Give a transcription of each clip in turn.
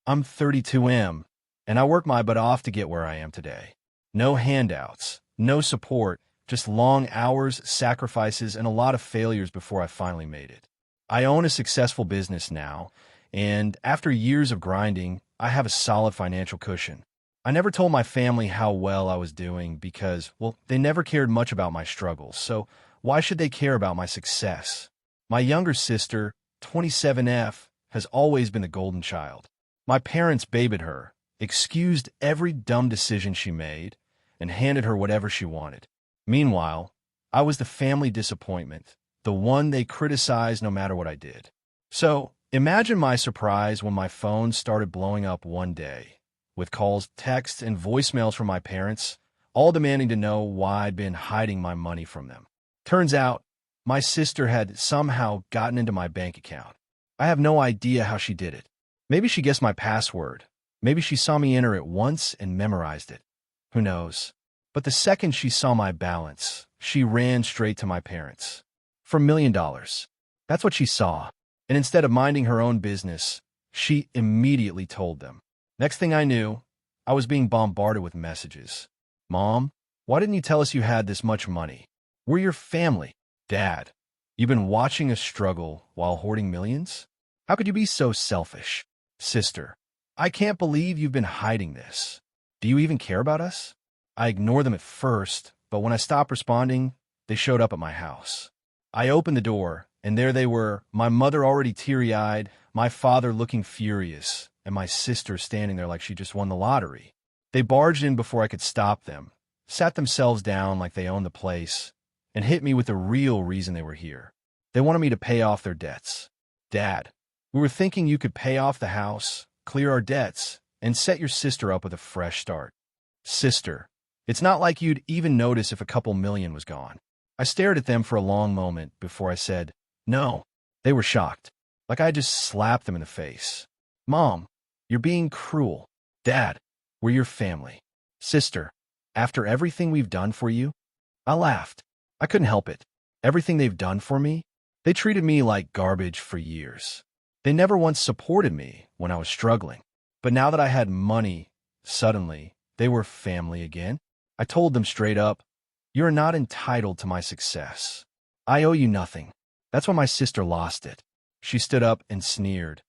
I'm 32M, and I worked my butt off to get where I am today. No handouts, no support, just long hours, sacrifices, and a lot of failures before I finally made it. I own a successful business now, and after years of grinding, I have a solid financial cushion. I never told my family how well I was doing because, well, they never cared much about my struggles, so why should they care about my success? My younger sister, 27F, has always been the golden child. My parents babied her, excused every dumb decision she made, and handed her whatever she wanted. Meanwhile, I was the family disappointment, the one they criticized no matter what I did. So, imagine my surprise when my phone started blowing up one day, with calls, texts, and voicemails from my parents, all demanding to know why I'd been hiding my money from them. Turns out, my sister had somehow gotten into my bank account. I have no idea how she did it. Maybe she guessed my password. Maybe she saw me enter it once and memorized it. Who knows? But the second she saw my balance, she ran straight to my parents. For $1 million. That's what she saw. And instead of minding her own business, she immediately told them. Next thing I knew, I was being bombarded with messages. Mom, why didn't you tell us you had this much money? We're your family. Dad, you've been watching us struggle while hoarding millions? How could you be so selfish? Sister, I can't believe you've been hiding this. Do you even care about us? I ignored them at first, but when I stopped responding, they showed up at my house. I opened the door, and there they were, my mother already teary-eyed, my father looking furious, and my sister standing there like she just won the lottery. They barged in before I could stop them, sat themselves down like they owned the place, and hit me with the real reason they were here. They wanted me to pay off their debts. Dad, we were thinking you could pay off the house, clear our debts, and set your sister up with a fresh start. Sister, it's not like you'd even notice if a couple million was gone. I stared at them for a long moment before I said, no. They were shocked, like I just slapped them in the face. Mom, you're being cruel. Dad, we're your family. Sister, after everything we've done for you? I laughed. I couldn't help it. Everything they've done for me? They treated me like garbage for years. They never once supported me when I was struggling. But now that I had money, suddenly, they were family again. I told them straight up, you're not entitled to my success. I owe you nothing. That's when my sister lost it. She stood up and sneered.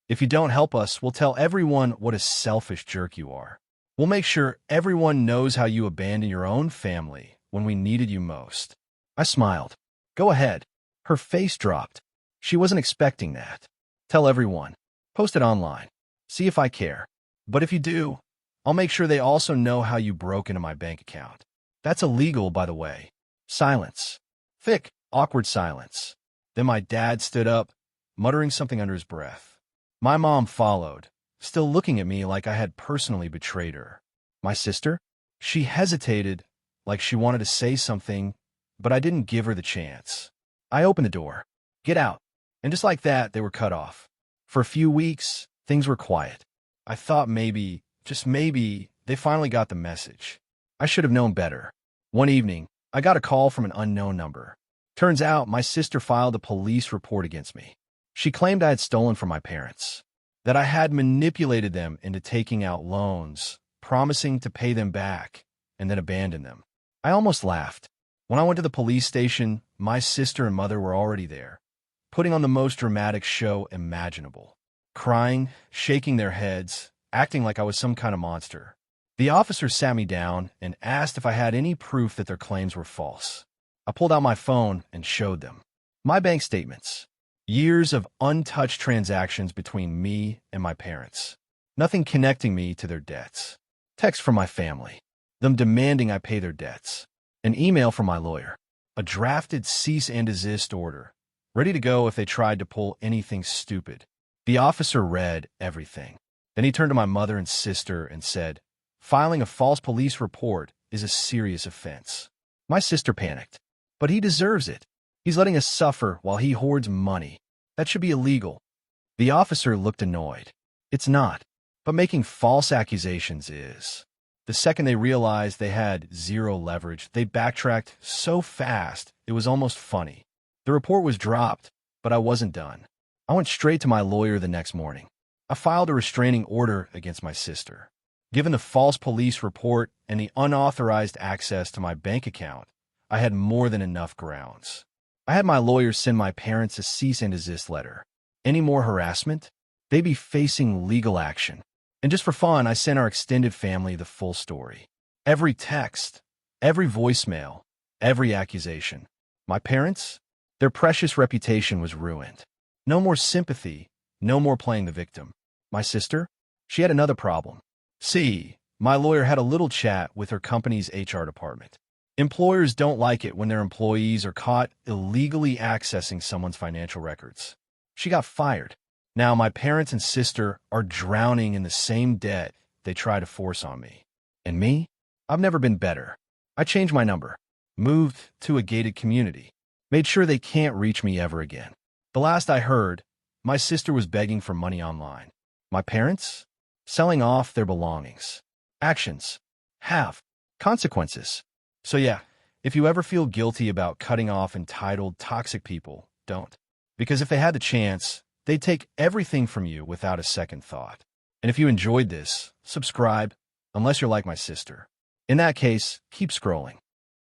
If you don't help us, we'll tell everyone what a selfish jerk you are. We'll make sure everyone knows how you abandoned your own family when we needed you most. I smiled. Go ahead. Her face dropped. She wasn't expecting that. Tell everyone. Post it online. See if I care. But if you do, I'll make sure they also know how you broke into my bank account. That's illegal, by the way. Silence. Thick, awkward silence. Then my dad stood up, muttering something under his breath. My mom followed, still looking at me like I had personally betrayed her. My sister? She hesitated, like she wanted to say something, but I didn't give her the chance. I opened the door. Get out. And just like that, they were cut off. For a few weeks, things were quiet. I thought maybe, just maybe, they finally got the message. I should have known better. One evening, I got a call from an unknown number. Turns out my sister filed a police report against me. She claimed I had stolen from my parents, that I had manipulated them into taking out loans, promising to pay them back, and then abandon them. I almost laughed. When I went to the police station, my sister and mother were already there, putting on the most dramatic show imaginable, crying, shaking their heads, acting like I was some kind of monster. The officer sat me down and asked if I had any proof that their claims were false. I pulled out my phone and showed them. My bank statements. Years of untouched transactions between me and my parents. Nothing connecting me to their debts. Text from my family. Them demanding I pay their debts. An email from my lawyer. A drafted cease and desist order. Ready to go if they tried to pull anything stupid. The officer read everything. Then he turned to my mother and sister and said, filing a false police report is a serious offense. My sister panicked. But he deserves it. He's letting us suffer while he hoards money. That should be illegal. The officer looked annoyed. It's not. But making false accusations is. The second they realized they had zero leverage, they backtracked so fast it was almost funny. The report was dropped, but I wasn't done. I went straight to my lawyer the next morning. I filed a restraining order against my sister. Given the false police report and the unauthorized access to my bank account, I had more than enough grounds. I had my lawyers send my parents a cease and desist letter. Any more harassment? They'd be facing legal action. And just for fun, I sent our extended family the full story. Every text, every voicemail, every accusation. My parents? Their precious reputation was ruined. No more sympathy, no more playing the victim. My sister? She had another problem. See, my lawyer had a little chat with her company's HR department. Employers don't like it when their employees are caught illegally accessing someone's financial records. She got fired. Now my parents and sister are drowning in the same debt they try to force on me. And me? I've never been better. I changed my number, moved to a gated community, made sure they can't reach me ever again. The last I heard, my sister was begging for money online. My parents? Selling off their belongings. Actions have consequences. So yeah, if you ever feel guilty about cutting off entitled, toxic people, don't. Because if they had the chance, they'd take everything from you without a second thought. And if you enjoyed this, subscribe, unless you're like my sister. In that case, keep scrolling.